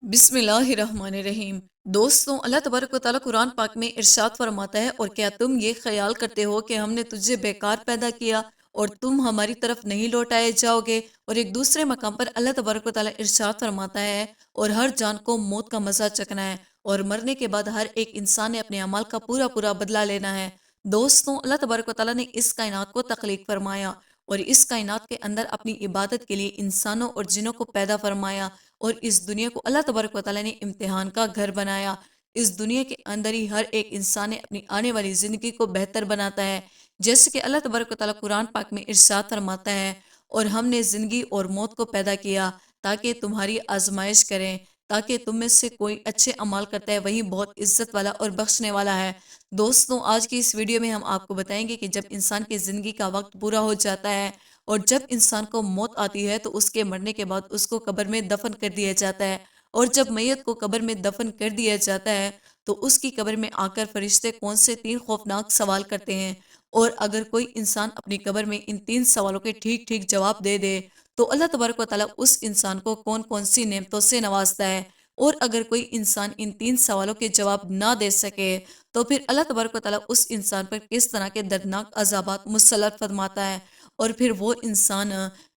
बिस्मिल्लाहिर्रहमानिर्रहीम। दोस्तों, अल्लाह तबारक व तआला कुरान पाक में इरशाद फरमाता है, और क्या तुम ये ख्याल करते हो कि हमने तुझे बेकार पैदा किया और तुम हमारी तरफ नहीं लौटाए जाओगे। और एक दूसरे मकाम पर अल्लाह तबारक व तआला इरशाद फरमाता है, और हर जान को मौत का मजा चखना है और मरने के बाद हर एक इंसान ने अपने अमाल का पूरा पूरा बदला लेना है। दोस्तों, अल्लाह तबारक व तआला ने इस कायनात को तख्लीक फरमाया और इस कायनात के अंदर अपनी इबादत के लिए इंसानों और जिनों को पैदा फरमाया, और इस दुनिया को अल्लाह तबारक व तआला ने इम्तिहान का घर बनाया। इस दुनिया के अंदर ही हर एक इंसान ने अपनी आने वाली ज़िंदगी को बेहतर बनाता है। जैसे कि अल्लाह तबारक व तआला कुरान पाक में इरशाद फरमाता है, और हमने ज़िंदगी और मौत को पैदा किया ताकि तुम्हारी आजमाइश करें, ताकि तुम में से कोई अच्छे अमाल करता है वही बहुत इज्जत वाला और बख्शने वाला है। दोस्तों, आज की इस वीडियो में हम आपको बताएंगे कि जब इंसान की ज़िंदगी का वक्त पूरा हो जाता है और जब इंसान को मौत आती है तो उसके मरने के बाद उसको कब्र में दफन कर दिया जाता है। और जब मैयत को कब्र में दफन कर दिया जाता है तो उसकी कब्र में आकर फरिश्ते कौन से 3 खौफनाक सवाल करते हैं। और अगर कोई इंसान अपनी कब्र में इन 3 सवालों के ठीक ठीक जवाब दे दे तो अल्लाह तबारक व तआला उस इंसान को कौन कौन सी नेमतों से नवाजता है। और अगर कोई इंसान इन 3 सवालों के जवाब ना दे सके तो फिर अल्लाह तबारक व तआला उस इंसान पर किस तरह के दर्दनाक अजाबात मुसल्लत फरमाता है, और फिर वो इंसान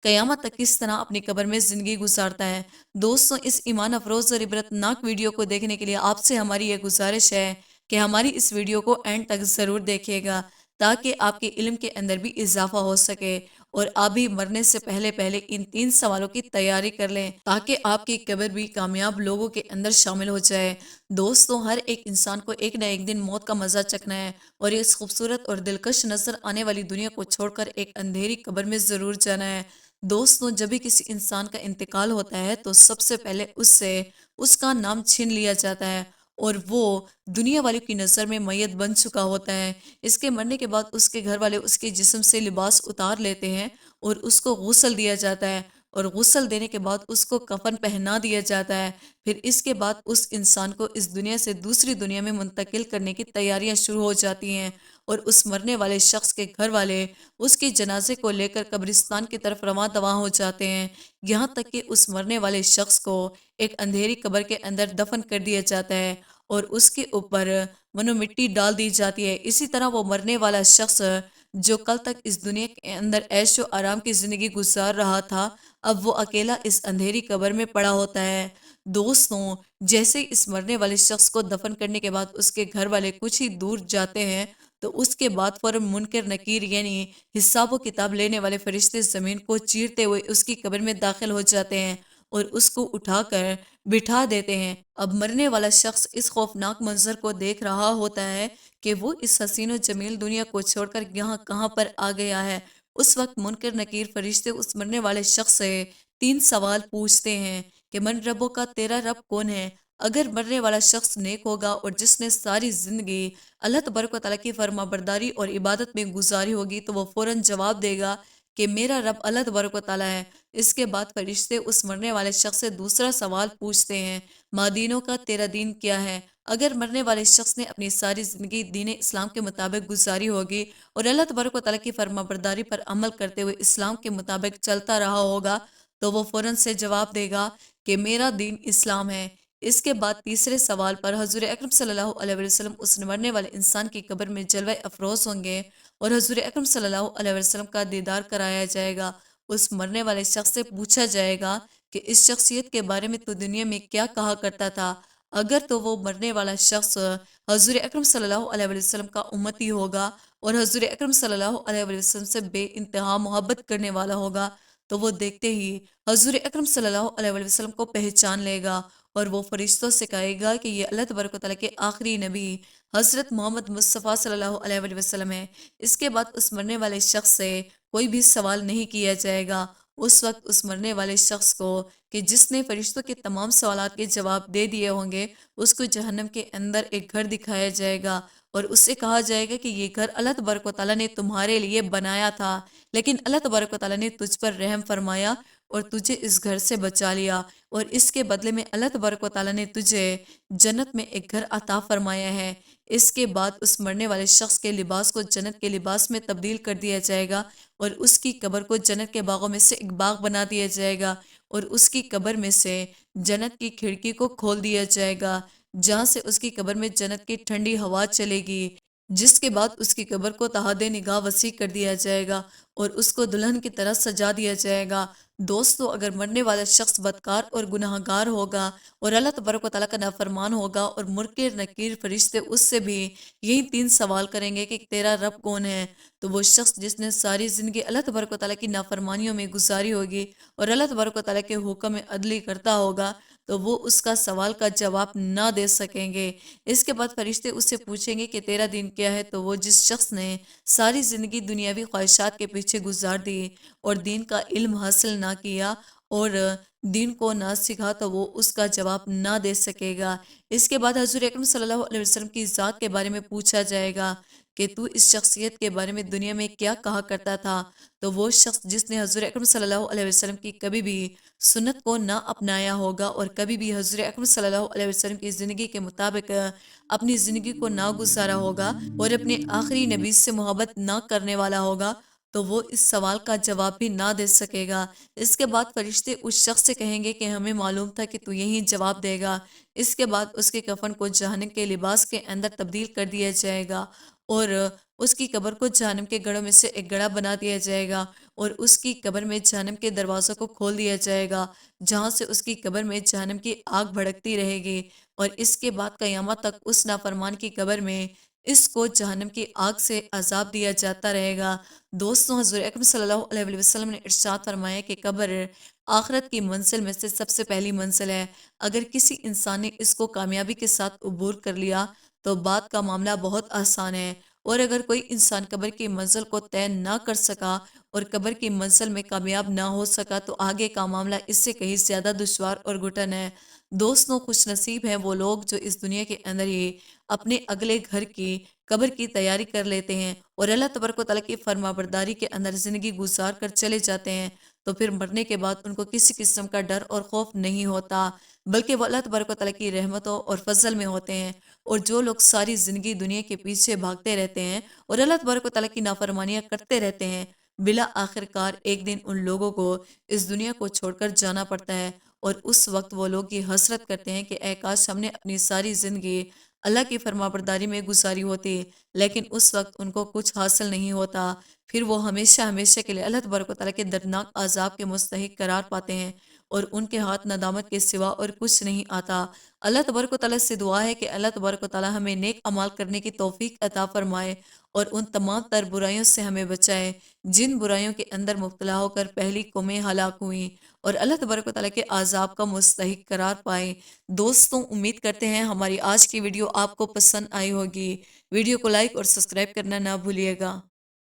कयामत तक किस तरह अपनी कब्र में ज़िंदगी गुजारता है। दोस्तों, इस ईमान अफरोज़ और इबरतनाक वीडियो को देखने के लिए आपसे हमारी ये गुजारिश है कि हमारी इस वीडियो को एंड तक ज़रूर देखिएगा, ताकि आपके इल्म के अंदर भी इजाफा हो सके और आप भी मरने से पहले पहले इन 3 सवालों की तैयारी कर लें, ताकि आपकी कब्र भी कामयाब लोगों के अंदर शामिल हो जाए। दोस्तों, हर एक इंसान को एक न एक दिन मौत का मजा चखना है और इस खूबसूरत और दिलकश नजर आने वाली दुनिया को छोड़कर एक अंधेरी कब्र में जरूर जाना है। दोस्तों, जब भी किसी इंसान का इंतकाल होता है तो सबसे पहले उससे उसका नाम छीन लिया जाता है और वो दुनिया वालों की नज़र में मैयत बन चुका होता है। इसके मरने के बाद उसके घर वाले उसके जिस्म से लिबास उतार लेते हैं और उसको गुस्ल दिया जाता है, और गुस्ल देने के बाद उसको कफन पहना दिया जाता है। फिर इसके बाद उस इंसान को इस दुनिया से दूसरी दुनिया में मुंतकिल करने की तैयारियां शुरू हो जाती हैं, और उस मरने वाले शख्स के घर वाले उसके जनाजे को लेकर कब्रिस्तान की तरफ रवां दवा हो जाते हैं। यहाँ तक कि उस मरने वाले शख्स को एक अंधेरी कब्र के अंदर दफन कर दिया जाता है और उसके ऊपर मनो मिट्टी डाल दी जाती है। इसी तरह वो मरने वाला शख्स जो कल तक इस दुनिया के अंदर ऐशो आराम की जिंदगी गुजार रहा था, अब वो अकेला इस अंधेरी कब्र में पड़ा होता है। दोस्तों, जैसे ही इस मरने वाले शख्स को दफन करने के बाद उसके घर वाले कुछ ही दूर जाते हैं तो उसके बाद फौरन मुनकर नकीर यानी हिसाब व किताब लेने वाले फरिश्ते जमीन को चीरते हुए उसकी कब्र में दाखिल हो जाते हैं और उसको उठाकर बिठा देते हैं। अब मरने वाला शख्स इस खौफनाक मंजर को देख रहा होता है कि वो इस हसीन और जमील दुनिया को छोड़कर यहाँ कहाँ पर आ गया है। उस वक्त मुनकर नकीर फरिश्ते उस मरने वाले शख्स से 3 सवाल पूछते हैं कि मन रबों का तेरा रब कौन है। अगर मरने वाला शख्स नेक होगा और जिसने सारी जिंदगी अल्लाह तबारक व तआला की फर्मा बरदारी और इबादत में गुजारी होगी तो वो फौरन जवाब देगा कि मेरा रब अल्लाह तबारक व तआला है। इसके बाद फरिश्ते उस मरने वाले शख्स से दूसरा सवाल पूछते हैं, मादीनों का तेरा दीन क्या है। अगर मरने वाले शख्स ने अपनी सारी जिंदगी दीन इस्लाम के मुताबिक गुजारी होगी और अल्लाह तबारक व तआला की फर्मा बरदारी पर अमल करते हुए इस्लाम के मुताबिक चलता रहा होगा तो वो फौरन से जवाब देगा कि मेरा दीन इस्लाम है। इसके बाद तीसरे सवाल पर हजूर अकरम सल्लल्लाहु अलैहि वसल्लम उस मरने वाले इंसान की कब्र में जलवा अफरोज होंगे और हजूर अकरम सल्लल्लाहु अलैहि वसल्लम का दीदार कराया जाएगा। उस मरने वाले शख्स से पूछा जाएगा कि इस शख्सियत के बारे में तो दुनिया में क्या कहा करता था। अगर तो वो मरने वाला शख्स हजूर अकरम सल्लल्लाहु अलैहि वसल्लम का उम्मती होगा और हजूर अकरम सल्लल्लाहु अलैहि वसल्लम से बे इंतहा मोहब्बत करने वाला होगा तो वो देखते ही हजूर अकरम सल्लल्लाहु अलैहि वसल्लम को पहचान लेगा और वो फरिश्तों से कहेगा कि ये अल्लाह तबारक व तआला के आखिरी नबी हज़रत मोहम्मद मुस्तफ़ा सल्लल्लाहु अलैहि वसल्लम है। इसके बाद उस मरने वाले शख्स से कोई भी सवाल नहीं किया जाएगा। उस वक्त उस मरने वाले शख्स को कि जिसने फरिश्तों के तमाम सवालात के जवाब दे दिए होंगे उसको जहन्नम के अंदर एक घर दिखाया जाएगा और उससे कहा जाएगा कि ये घर अल्लाह तबारक व तआला ने तुम्हारे लिए बनाया था, लेकिन अल्लाह तबारक व तआला ने तुझ पर रहम फरमाया और तुझे इस घर से बचा लिया, और इसके बदले में अल्लाह तबारक व तआला ने तुझे जन्नत में एक घर अता फरमाया है। इसके बाद उस मरने वाले शख्स के लिबास को जन्नत के लिबास में तब्दील कर दिया जाएगा और उसकी कब्र को जन्नत के बागों में से एक बाग बना दिया जाएगा और उसकी कब्र में से جنت کی کھڑکی کو کھول دیا جائے گا، جہاں سے اس کی قبر میں جنت کی ٹھنڈی ہوا چلے گی، جس کے بعد اس کی قبر کو تحاد نگاہ وسیع کر دیا جائے گا اور اس کو دلہن کی طرح سجا دیا جائے گا۔ دوستو، اگر مرنے والا شخص بدکار اور گناہ گار ہوگا اور اللہ تبارک و تعالیٰ کا نافرمان ہوگا، اور منکر نکیر فرشتے اس سے بھی یہی 3 سوال کریں گے کہ تیرا رب کون ہے، تو وہ شخص جس نے ساری زندگی اللہ تبارک و تعالیٰ کی نافرمانیوں میں گزاری ہوگی اور اللہ تبارک و تعالیٰ کے حکم عدلی کرتا ہوگا، تو وہ اس کا سوال کا جواب نہ دے سکیں گے۔ اس کے بعد فرشتے اس سے پوچھیں گے کہ تیرا دین کیا ہے، تو وہ جس شخص نے ساری زندگی دنیاوی خواہشات کے پیچھے گزار دی اور دین کا علم حاصل نہ کیا اور دین کو نہ سیکھا، تو وہ اس کا جواب نہ دے سکے گا۔ اس کے بعد حضور اکرم صلی اللہ علیہ وسلم کی ذات کے بارے میں پوچھا جائے گا کہ تو اس شخصیت کے بارے میں دنیا میں کیا کہا کرتا تھا، تو وہ شخص جس نے حضور اکرم صلی اللہ علیہ وسلم کی کبھی بھی سنت کو نہ اپنایا ہوگا اور کبھی بھی حضور اکرم صلی اللہ علیہ وسلم کی زندگی کے مطابق اپنی زندگی کو نہ گزارا ہوگا اور اپنے آخری نبی سے محبت نہ کرنے والا ہوگا، تو وہ اس سوال کا جواب بھی نہ دے سکے گا۔ اس کے بعد فرشتے اس شخص سے کہیں گے کہ ہمیں معلوم تھا کہ تو یہی جواب دے گا۔ اس کے بعد اس کے کفن کو جہنم کے لباس کے اندر تبدیل کر دیا جائے گا اور اس کی قبر کو جہنم کے گڑھوں میں سے ایک گڑھا بنا دیا جائے گا اور اس کی قبر میں جہنم کے دروازوں کو کھول دیا جائے گا، جہاں سے اس کی قبر میں جہنم کی آگ بھڑکتی رہے گی، اور اس کے بعد قیامت تک اس نافرمان کی قبر میں اس کو جہنم کی آگ سے عذاب دیا جاتا رہے گا۔ دوستوں، حضور اکرم صلی اللہ علیہ وسلم نے ارشاد فرمایا کہ قبر آخرت کی منزل میں سے سب سے پہلی منزل ہے۔ اگر کسی انسان نے اس کو کامیابی کے ساتھ عبور کر لیا تو بعد کا معاملہ بہت آسان ہے، اور اگر کوئی انسان قبر کی منزل کو طے نہ کر سکا اور قبر کی منزل میں کامیاب نہ ہو سکا تو آگے کا معاملہ اس سے کہیں زیادہ دشوار اور گھٹن ہے۔ دوستوں، خوش نصیب ہیں وہ لوگ جو اس دنیا کے اندر ہی اپنے اگلے گھر کی قبر کی تیاری کر لیتے ہیں اور اللہ تبارک و تعالیٰ کی فرما برداری کے اندر زندگی گزار کر چلے جاتے ہیں، تو پھر مرنے کے بعد ان کو کسی قسم کا ڈر اور خوف نہیں ہوتا، بلکہ وہ اللہ تبارک و تعالیٰ کی رحمتوں اور فضل میں ہوتے ہیں۔ اور جو لوگ ساری زندگی دنیا کے پیچھے بھاگتے رہتے ہیں اور اللہ تبارک و تعالیٰ کی نافرمانیاں کرتے رہتے ہیں، بلا آخر کار ایک دن ان لوگوں کو اس دنیا کو چھوڑ کر جانا پڑتا ہے، اور اس وقت وہ لوگ یہ حسرت کرتے ہیں کہ اے کاش ہم نے اپنی ساری زندگی اللہ کی فرما برداری میں گزاری ہوتی، لیکن اس وقت ان کو کچھ حاصل نہیں ہوتا، پھر وہ ہمیشہ ہمیشہ کے لیے اللہ تبارک و تعالیٰ کے دردناک عذاب کے مستحق قرار پاتے ہیں اور ان کے ہاتھ ندامت کے سوا اور کچھ نہیں آتا۔ اللہ تبارک و تعالیٰ سے دعا ہے کہ اللہ تبارک و تعالیٰ ہمیں نیک اعمال کرنے کی توفیق عطا فرمائے اور ان تمام تر برائیوں سے ہمیں بچائے جن برائیوں کے اندر مبتلا ہو کر پہلی قومیں ہلاک ہوئیں اور اللہ تبارک و تعالیٰ کے عذاب کا مستحق قرار پائے۔ دوستوں، امید کرتے ہیں ہماری آج کی ویڈیو آپ کو پسند آئی ہوگی۔ ویڈیو کو لائک اور سبسکرائب کرنا نہ بھولیے گا۔